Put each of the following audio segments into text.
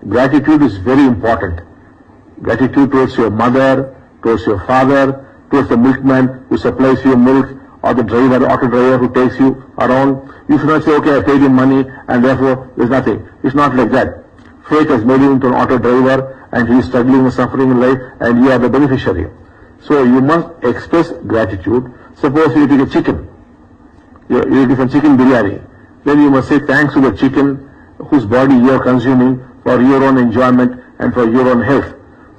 gratitude is very important. Gratitude towards your mother, towards your father, towards the milkman who supplies you milk, or the driver, auto driver who takes you around. You should not say, okay, I paid him money and therefore there's nothing. It's not like that. Fate has made him into an auto driver and he is struggling and suffering in life and you are the beneficiary. So you must express gratitude. Suppose you take a chicken. You eat some chicken biryani. Then you must say thanks to the chicken whose body you are consuming for your own enjoyment and for your own health.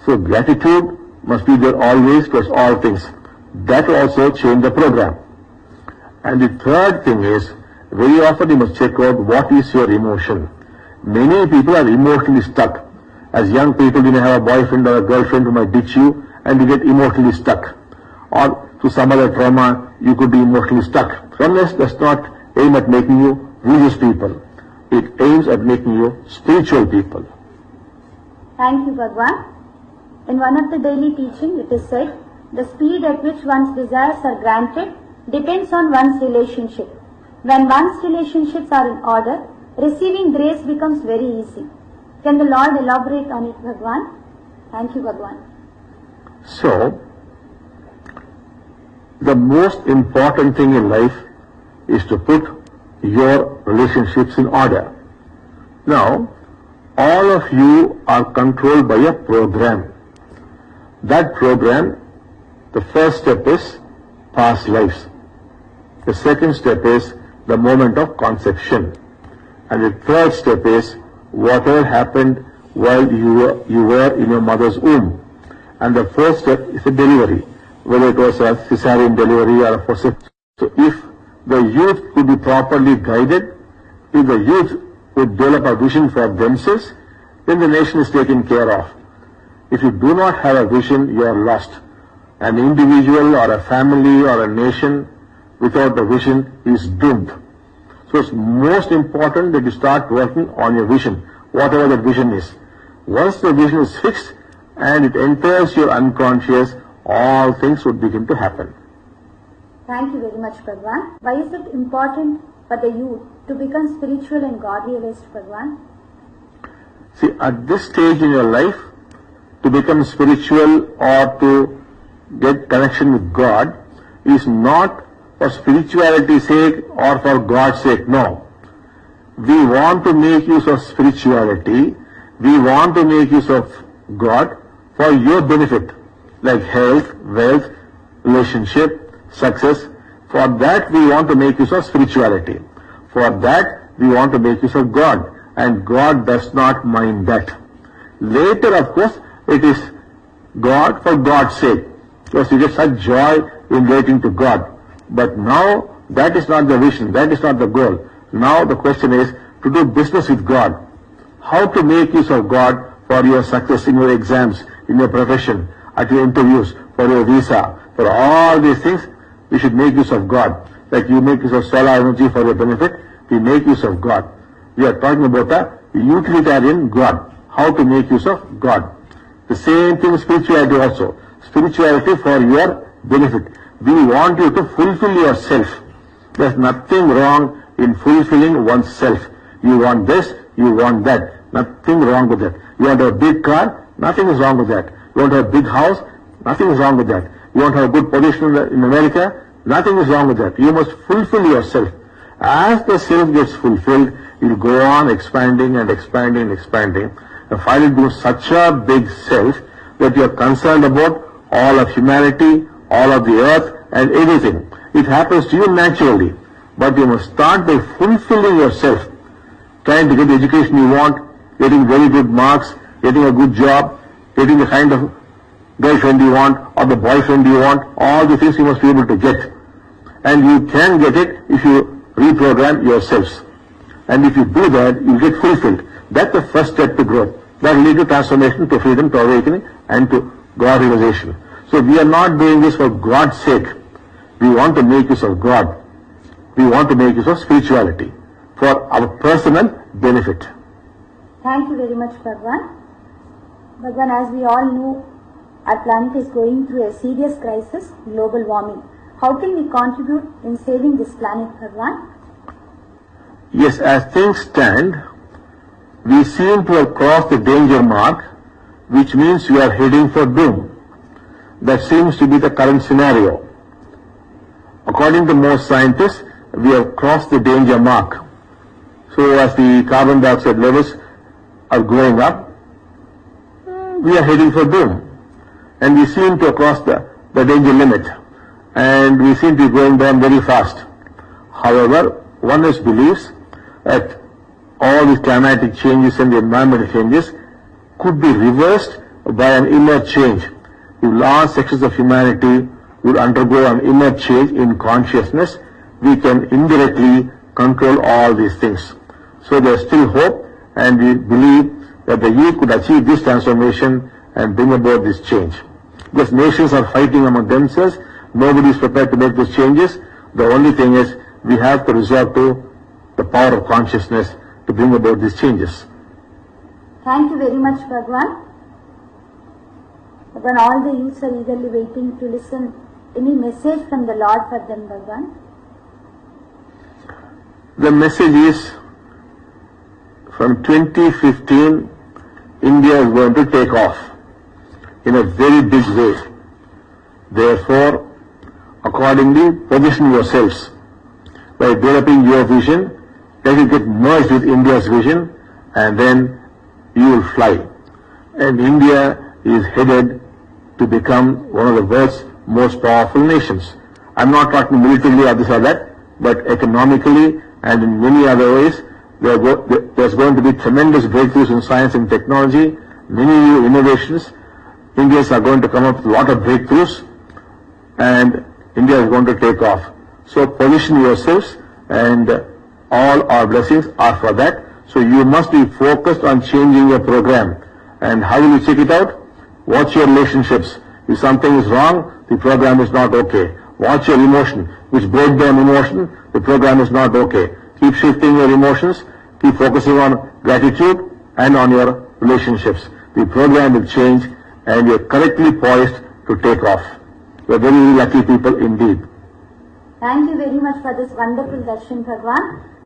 So gratitude must be there always towards all things. That will also change the program. And the third thing is, very often you must check out what is your emotion. Many people are emotionally stuck. As young people, you may have a boyfriend or a girlfriend who might ditch you and you get emotionally stuck. Or to some other trauma, you could be emotionally stuck. Oneness does not aim at making you religious people. It aims at making you spiritual people. Thank you, Bhagwan. In one of the daily teaching, it is said, the speed at which one's desires are granted depends on one's relationship. When one's relationships are in order, receiving grace becomes very easy. Can the Lord elaborate on it, Bhagwan? Thank you, Bhagwan. So, the most important thing in life is to put your relationships in order. Now, all of you are controlled by a program. That program, the first step is past lives. The second step is the moment of conception. And the third step is whatever happened while you were in your mother's womb. And the fourth step is the delivery, whether it was a cesarean delivery or a forceps. So if the youth could be properly guided, if the youth would develop a vision for themselves, then the nation is taken care of. If you do not have a vision, you are lost. An individual or a family or a nation without a vision is doomed. So it's most important that you start working on your vision, whatever that vision is. Once the vision is fixed and it enters your unconscious, all things would begin to happen. Thank you very much, Bhagwan. Why is it important for the youth to become spiritual and God-realized, Bhagwan? See, at this stage in your life, to become spiritual or to get connection with God is not for spirituality's sake or for God's sake, no. We want to make use of spirituality, we want to make use of God for your benefit, like health, wealth, relationship, success. For that we want to make use of spirituality. For that we want to make use of God, and God does not mind that. Later, of course, it is God for God's sake, because you get such joy in relating to God. But now, that is not the vision, that is not the goal. Now the question is to do business with God. How to make use of God for your success in your exams, in your profession, at your interviews, for your visa, for all these things, we should make use of God. Like you make use of solar energy for your benefit, we make use of God. We are talking about a utilitarian God. How to make use of God. The same thing with spirituality also. Spirituality for your benefit. We want you to fulfill yourself. There's nothing wrong in fulfilling oneself. You want this, you want that. Nothing wrong with that. You want a big car, nothing is wrong with that. You want a big house, nothing is wrong with that. You want to have a good position in America, nothing is wrong with that. You must fulfill yourself. As the self gets fulfilled, it will go on expanding and expanding and expanding. And finally becomes such a big self that you are concerned about all of humanity, all of the earth and everything. It happens to you naturally. But you must start by fulfilling yourself. Trying to get the education you want, getting very good marks, getting a good job, getting the kind of girlfriend you want or the boyfriend you want, all the things you must be able to get. And you can get it if you reprogram yourselves. And if you do that, you get fulfilled. That's the first step to growth. That will lead to transformation, to freedom, to awakening, and to God realization. So we are not doing this for God's sake. We want to make use of God. We want to make use of spirituality for our personal benefit. Thank you very much, Bhagwan. Bhagwan, as we all know, our planet is going through a serious crisis, global warming. How can we contribute in saving this planet, Bhagwan? Yes, as things stand, we seem to have crossed the danger mark, which means we are heading for doom. That seems to be the current scenario. According to most scientists, we have crossed the danger mark. So as the carbon dioxide levels are going up, we are heading for doom. And we seem to have crossed the danger limit. And we seem to be going down very fast. However, one believes that all the climatic changes and the environmental changes could be reversed by an inner change. If large sections of humanity would undergo an inner change in consciousness, we can indirectly control all these things. So there is still hope, and we believe that the youth could achieve this transformation and bring about this change. Because nations are fighting among themselves, nobody is prepared to make those changes. The only thing is we have to resort to the power of consciousness to bring about these changes. Thank you very much, Bhagwan. Bhagwan, all the youths are eagerly waiting to listen. Any message from the Lord for them, Bhagwan? The message is, from 2015, India is going to take off in a very big way. Therefore, accordingly, position yourselves by developing your vision. Let it get merged with India's vision, and then you will fly. And India is headed to become one of the world's most powerful nations. I'm not talking militarily or this or that, but economically and in many other ways, there's going to be tremendous breakthroughs in science and technology, many new innovations. Indians are going to come up with a lot of breakthroughs, and India is going to take off. So position yourselves, and all our blessings are for that. So you must be focused on changing your program. And how will you check it out? Watch your relationships. If something is wrong, the program is not okay. Watch your emotion. Which break down emotion, the program is not okay. Keep shifting your emotions. Keep focusing on gratitude and on your relationships. The program will change, and you're correctly poised to take off. You're very lucky people indeed. Thank you very much for this wonderful darshan, Bhagwan.